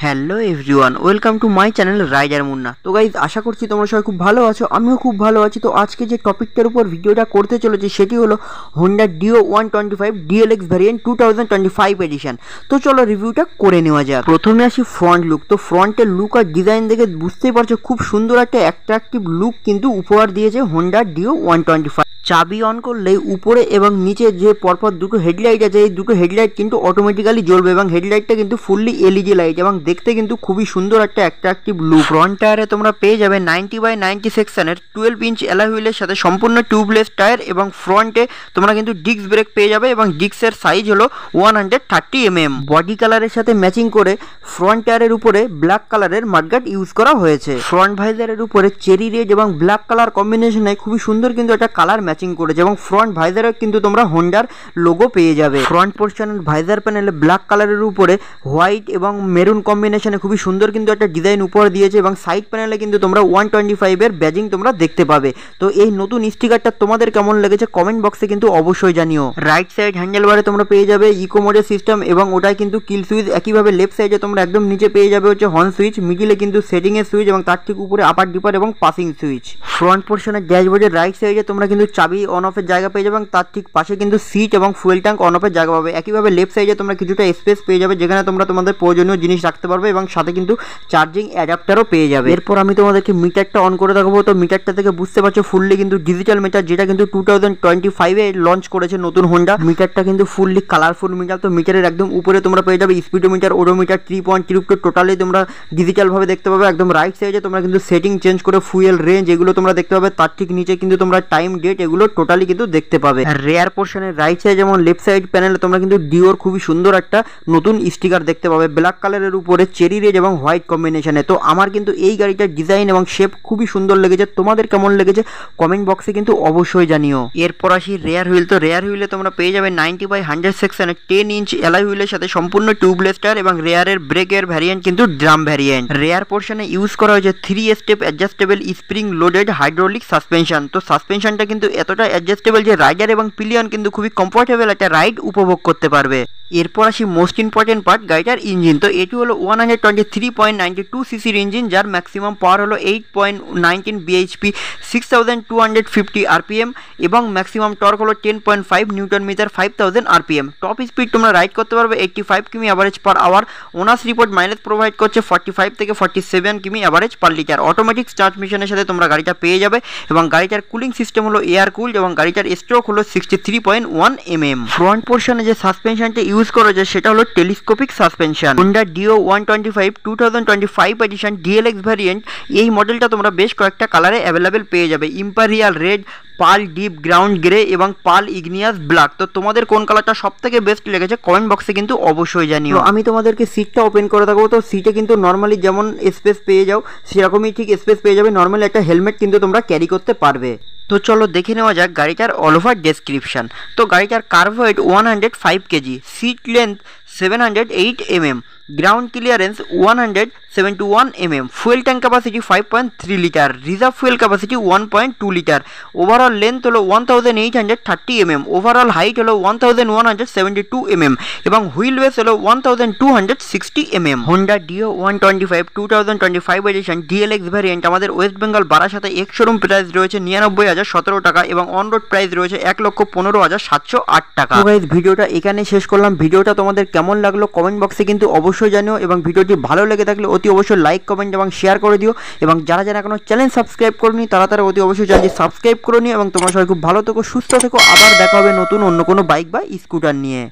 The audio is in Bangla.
Hello everyone, welcome to my channel rider Munna. তো গাইজ, আশা করছি তোমরা সবাই খুব ভালো আছো, আমিও খুব ভালো আছি। তো আজকে যে টপিকটার উপর ভিডিওটা করতে চলেছি সেটি হলো Honda Dio 125 DLX variant 2025 edition. তো চলো রিভিউটা করে নেওয়া যাক। প্রথমে আসি ফ্রন্ট লুক। তো ফ্রন্টের লুক আর ডিজাইন দেখে বুঝতেই পারছো খুব সুন্দর একটা অ্যাট্রাকটিভ লুক কিন্তু উপহার দিয়েছে হোন্ডা ডিও 125। চাবি অন করলেই উপরে এবং নিচে যে পরপর দুটো হেডলাইট আছে, এই দুটো হেডলাইট কিন্তু অটোমেটিক্যালি জ্বলবে এবং হেডলাইটটা কিন্তু ফুললি এলইডি লাইট এবং দেখতে কিন্তু খুবই সুন্দর একটা অ্যাট্রাকটিভ লুক। ফ্রন্ট টায়ারে তোমরা পেয়ে যাবে 90/90 সেকশনের 12 ইঞ্চ অ্যালয় হুইলের সাথে সম্পূর্ণ টিউবলেস টায়ার এবং ফ্রন্টে তোমরা কিন্তু ডিস্ক ব্রেক পেয়ে যাবে এবং ডিস্কের সাইজ হলো 130 mm। বডি কালারের সাথে ম্যাচিং করে ফ্রন্ট টায়ারের উপরে ব্ল্যাক কালারের মাডগার্ড ইউজ করা হয়েছে। ফ্রন্ট ভাইজারের উপরে চেরি রেড এবং ব্ল্যাক কালার কম্বিনেশনে খুবই সুন্দর কিন্তু একটা কালার ম্যাচিং করেছে এবং ফ্রন্ট ভাইজারে কিন্তু তোমরা হোন্ডার লোগো পেয়ে যাবে। ফ্রন্ট পোর্শনের ভাইজার প্যানেলে ব্ল্যাক কালারের উপরে হোয়াইট এবং মেরুন কম্বিনেশনে খুবই সুন্দর কিন্তু একটা ডিজাইন উপহার দিয়েছে এবং সাইড প্যানেলে কিন্তু তোমরা 125 এর ব্যাজিং তোমরা দেখতে পাবে। তো এই নতুন স্টিকারটা তোমাদের কেমন লেগেছে কমেন্ট বক্সে কিন্তু অবশ্যই জানিও। রাইট সাইড হ্যান্ডেলবারে তোমরা পেয়ে যাবে ইকো মোডের সিস্টেম এবং ওটাই কিন্তু কিল সুইচ। একইভাবে লেফট সাইডে তোমরা একদম নিচে পেয়ে যাবে হচ্ছে হর্ন সুইচ, মিডিলে কিন্তু সেটিং এর সুইচ এবং তার ঠিক উপরে আপার ডিপার এবং পাসিং সুইচ। ফ্রন্ট পোর্শনের ড্যাশবোর্ডের রাইট সাইডে তোমরা কিন্তু চাবি অন অফের জায়গা পেয়ে যাবে এবং তার ঠিক পাশে কিন্তু সিট এবং ফুয়েল ট্যাঙ্ক অন অফের জায়গা পাবে। একইভাবে লেফট সাইডে তোমরা কিছুটা স্পেস পেয়ে যাবে যেখানে তোমরা তোমাদের প্রয়োজনীয় জিনিস রাখতে পারবে এবং সাথে কিন্তু চার্জিং অ্যাডাপ্টারও পেয়ে যাবে। এরপর আমি তোমাদেরকে মিটারটা অন করে দেখাবো। তো মিটারটা থেকে বুঝতে পারছো ফুললি কিন্তু ডিজিটাল মিটার, যেটা কিন্তু 2025 লঞ্চ করেছে নতুন হোন্ডা। মিটারটা কিন্তু ফুললি কালারফুল মিটার। তো মিটারের একদম উপরে তোমরা পেয়ে যাবে স্পিডোমিটার, ওডোমিটার, 3.3 টোটালি তোমরা ডিজিটাল ভাবে দেখতে পাবে। একদম রাইট সাইডে তোমরা কিন্তু সেটিং চেঞ্জ করে ফুয়েল রেঞ্জ এগুলো তোমরা দেখতে পাবে। তার ঠিক নিচে কিন্তু তোমরা টাইম ডেট এগুলো টোটালি কিন্তু দেখতে পাবে। রেয়ার পোর্শনের রাইট সাইড যেমন লেফট সাইড প্যানেলে তোমরা কিন্তু ডিওর খুবই সুন্দর একটা নতুন স্টিকার দেখতে পাবে ব্ল্যাক কালারের উপরে চেরি রেড এবং হোয়াইট কম্বিনেশনে। তো আমার কিন্তু এই গাড়িটার ডিজাইন এবং শেপ খুবই সুন্দর লেগেছে। তোমাদের কেমন লেগেছে কমেন্ট বক্সে কিন্তু অবশ্যই জানিও। এরপর আসি রেয়ার হুইল। তো রেয়ার হুইলে তোমরা পেয়ে যাবে 90/100 সেকশনে 10 ইঞ্চ অ্যালয় হুইলের সাথে সম্পূর্ণ টিউবলেস টায়ার এবং রেয়ারের ব্রেকের ভ্যারিয়েন্ট কিন্তু ড্রাম ভ্যারিয়েন্ট। রেয়ার পোর্শনে ইউজ করা হয়েছে 3 step adjustable spring loaded hydraulic suspension. তো সাসপেনশনটা কিন্তু এতটা অ্যাডজাস্টেবল যে রাইডার এবং পিলিয়ন কিন্তু খুবই কমফোর্টেবল একটা রাইড উপভোগ করতে পারবে। এরপর আসি মোস্ট ইম্পর্টেন্ট পার্ট, গাড়িটার ইঞ্জিন। তো এটি হলো 123.92 সিসির ইঞ্জিন, যার ম্যাক্সিমাম পাওয়ার হলো 8.19 বিএইচপি, 6250 আরপিএম এবং ম্যাক্সিমাম টর্ক হলো 10.5 newton metre, 5000 RPM. Top speed তোমরা রাইড করতে পারবে 85 কিমি average per hour. Owners report mileage provide করছে 45 থেকে 47 কিমি অ্যাভারেজ পার লিটার। অটোমেটিক ট্রান্সমিশনের সাথে তোমরা গাড়িটা পেয়ে যাবে এবং গাড়িটার কুলিং সিস্টেম হলো এয়ার কুলড এবং গাড়িটার স্ট্রোক হলো 63.1 mm। ফ্রন্ট পোর্শনে যে সাসপেনশনটা ইউজ করা যায় সেটা হলো telescopic suspension. Honda Dio 125 2025 edition DLX variant, এই মডেলটা তোমরা বেশ কয়েকটা কালারে অ্যাভেলেবেল পেয়ে যাবে। Imperial red, pearl deep ground grey এবং পাল ইগনিয়াস ব্ল্যাক। তো তোমাদের কোন কালারটা সব থেকে বেস্ট লেগেছে কমেন্ট বক্সে কিন্তু অবশ্যই জানিও। আমি তোমাদেরকে সিটটা ওপেন করে দেখাবো। তো সিটে কিন্তু নর্মালি যেমন স্পেস পেয়ে যাও সেরকমই ঠিক স্পেস পেয়ে যাবে। নর্মালি একটা হেলমেট কিন্তু তোমরা ক্যারি করতে পারবে। তো চলো দেখে নেওয়া যাক গাড়িটার অল ওভার ডেসক্রিপশন। তো গাড়িটার kerb weight 105 KG, seat length 708 mm, ground clearance 171 mm, fuel tank capacity 5.3 litre, reserve fuel capacity 1.2 litre, overall length হলো 1830 mm, ওভারঅল হাইট হলো 1172 mm এবং হুইল বেস হলো 1260 mm। Honda Dio 125 2025 edition DLX variant আমাদের ওয়েস্ট বেঙ্গল বারাসাতে এক শোরুম প্রাইস রয়েছে 99,017 টাকা এবং অন রোড প্রাইস রয়েছে 1,15,708 টাকা। তো গাইস, ভিডিওটা এখানে শেষ করলাম। ভিডিওটা তোমাদের কেমন লাগলো কমেন্ট বক্সে কিন্তু অবশ্যই জানিও এবং ভিডিওটি ভালো লেগে থাকলে অতি অবশ্যই লাইক কমেন্ট এবং শেয়ার করে দিও এবং যারা যারা এখনো চ্যানেল সাবস্ক্রাইব করনি তারা অতি অবশ্যই চ্যানেলটি সাবস্ক্রাইব করে নিও এবং তোমরা সবাই খুব ভালো থেকো, সুস্থ থেকো। আবার দেখা হবে নতুন অন্য কোনো বাইক বা স্কুটার নিয়ে।